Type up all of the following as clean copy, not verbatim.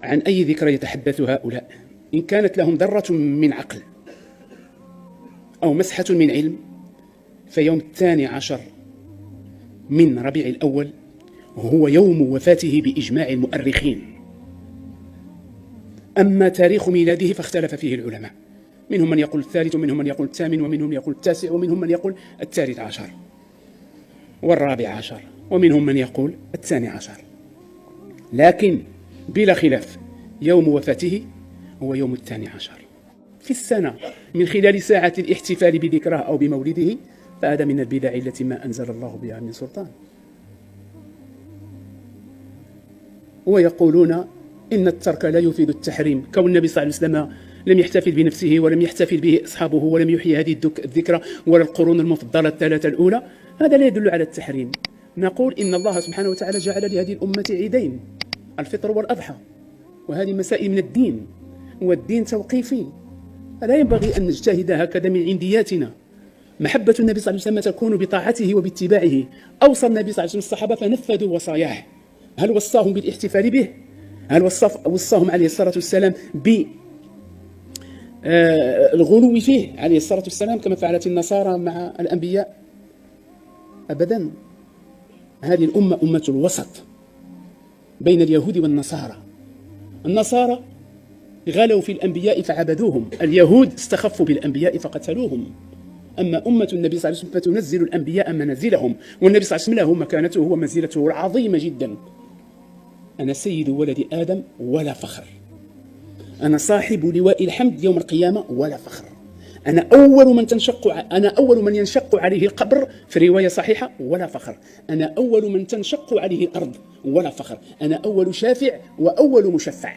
عن أي ذكرى يتحدث هؤلاء؟ إن كانت لهم ذرة من عقل أو مسحة من علم، فيوم 12 من ربيع الأول هو يوم وفاته بإجماع المؤرخين. أما تاريخ ميلاده فاختلف فيه العلماء، منهم من يقول الثالث، ومنهم من يقول الثامن، ومنهم من يقول التاسع، ومنهم من يقول 13 و14، ومنهم من يقول 12. لكن بلا خلاف يوم وفاته هو يوم 12 في السنة من خلال ساعة الاحتفال بذكراه أو بمولده، فهذا من البدع التي ما أنزل الله بها من سلطان. ويقولون إن الترك لا يفيد التحريم، كون النبي صلى الله عليه وسلم لم يحتفل بنفسه ولم يحتفل به أصحابه ولم يحيي هذه الذكرى ولا القرون المفضلة الثلاثة الأولى، هذا لا يدل على التحريم. نقول إن الله سبحانه وتعالى جعل لهذه الأمة عيدين، الفطر والأضحى، وهذه مسائل من الدين، والدين توقيفي، فلا ينبغي أن نجتهد هكذا من عندياتنا. محبة النبي صلى الله عليه وسلم تكون بطاعته وباتباعه. أوصى النبي صلى الله عليه وسلم الصحابة فنفذوا وصاياه. هل وصاهم بالاحتفال به؟ هل وصاهم عليه الصلاة والسلام بالغلو فيه عليه الصلاة والسلام كما فعلت النصارى مع الأنبياء؟ أبدا. هذه الأمة أمة الوسط بين اليهود والنصارى. النصارى غلوا في الأنبياء فعبدوهم، اليهود استخفوا بالأنبياء فقتلوهم. أما أمة النبي صلى الله عليه وسلم فتنزل الأنبياء منازلهم، والنبي صلى الله عليه وسلم له مكانته ومنزلته العظيمة جدا. أنا سيد ولد آدم ولا فخر، أنا صاحب لواء الحمد يوم القيامة ولا فخر، أنا أول من ينشق عليه القبر في رواية صحيحة ولا فخر، أنا أول من تنشق عليه الأرض ولا فخر، أنا أول شافع وأول مشفع.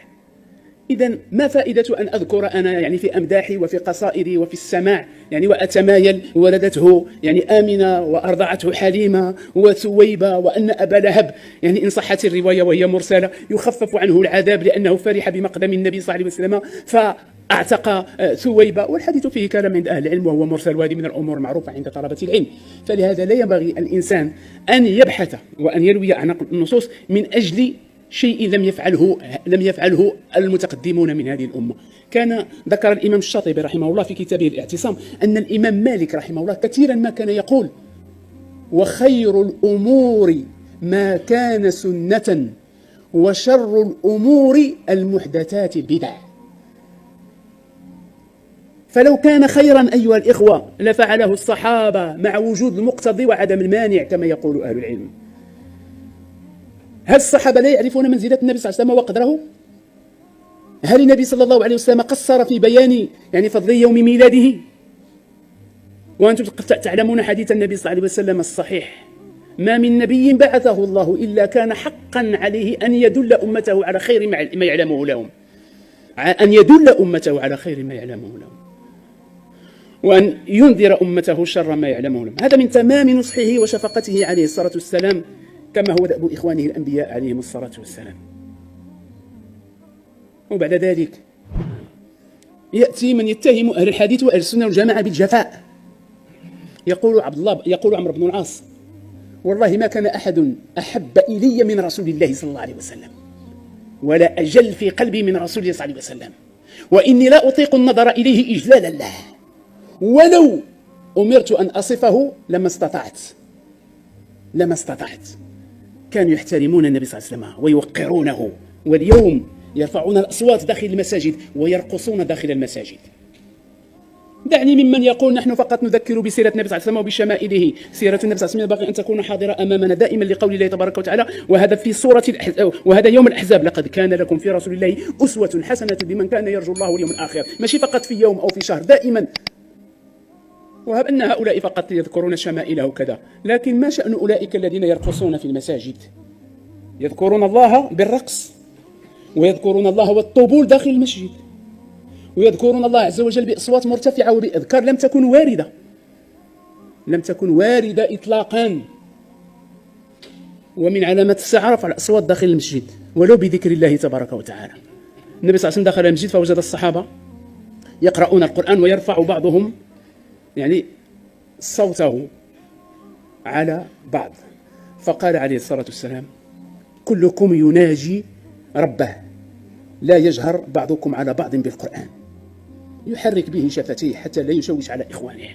إذن ما فائدة أن أذكر أنا يعني في أمداحي وفي قصائدي وفي السماع يعني وأتمايل ولدته يعني آمنة وأرضعته حليمة وثويبة، وأن أبا لهب يعني إن صحت الرواية وهي مرسلة يخفف عنه العذاب لأنه فرح بمقدم النبي صلى الله عليه وسلم فأعتق ثويبة، والحديث فيه كلام عند أهل العلم وهو مرسل، وهذه من الأمور المعروفة عند طلبة العلم. فلهذا لا ينبغي الإنسان أن يبحث وأن يروي أعناق النصوص من أجل شيء لم يفعله المتقدمون من هذه الأمة. كان ذكر الإمام الشاطبي رحمه الله في كتابه الاعتصام أن الإمام مالك رحمه الله كثيرا ما كان يقول: وخير الأمور ما كان سنة، وشر الأمور المحدثات البدع. فلو كان خيرا أيها الإخوة لفعله الصحابة مع وجود المقتضي وعدم المانع كما يقول أهل العلم. هل الصحابة لا يعرفون منزلة النبي صلى الله عليه وسلم وقدره؟ هل النبي صلى الله عليه وسلم قصر في بيان يعني فضل يوم ميلاده؟ وأنتم تعلمون حديث النبي صلى الله عليه وسلم الصحيح: ما من نبي بعثه الله إلا كان حقا عليه أن يدل أمته على خير ما يعلمه لهم، أن يدل أمته على خير ما يعلمه لهم، وأن ينذر أمته شر ما يعلمه لهم. هذا من تمام نصحه وشفقته عليه الصلاة والسلام، كما هو دأب إخوانه الأنبياء عليهم الصلاة والسلام. وبعد ذلك يأتي من يتهم أهل الحديث وأهل السنة والجماعة بالجفاء. يقول عمرو بن العاص: والله ما كان أحد أحب إلي من رسول الله صلى الله عليه وسلم، ولا أجل في قلبي من رسول الله صلى الله عليه وسلم، وإني لا أطيق النظر إليه إجلالا له، ولو أمرت أن أصفه لما استطعت. كانوا يحترمون النبي صلى الله عليه وسلم ويوقرونه، واليوم يرفعون الأصوات داخل المساجد ويرقصون داخل المساجد. دعني ممن يقول نحن فقط نذكر بسيرة النبي صلى الله عليه وسلم وبشمائله. سيرة النبي صلى الله عليه وسلم ينبغي أن تكون حاضرة أمامنا دائما لقول الله تبارك وتعالى: وهذا في سورة وهذا يوم الأحزاب: لقد كان لكم في رسول الله أسوة حسنة لمن كان يرجو الله واليوم الآخر. ماشي فقط في يوم أو في شهر، دائما. وهب أن هؤلاء فقط يذكرون شمائله كذا، لكن ما شأن أولئك الذين يرقصون في المساجد؟ يذكرون الله بالرقص، ويذكرون الله والطبول داخل المسجد، ويذكرون الله عز وجل بأصوات مرتفعة وبأذكار لم تكن واردة إطلاقا. ومن علامات الساعة رفع الأصوات داخل المسجد ولو بذكر الله تبارك وتعالى. النبي صلى الله عليه وسلم دخل المسجد فوجد الصحابة يقرؤون القرآن ويرفع بعضهم يعني صوته على بعض، فقال عليه الصلاة والسلام: كلكم يناجي ربه لا يجهر بعضكم على بعض بالقرآن يحرك به شفتيه حتى لا يشوش على إخوانه.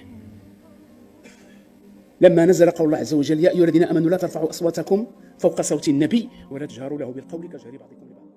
لما نزل قول الله عز وجل: يا أيها الذين آمنوا لا ترفعوا أصواتكم فوق صوت النبي ولا تجهروا له بالقول كجهر بعضكم لبعض.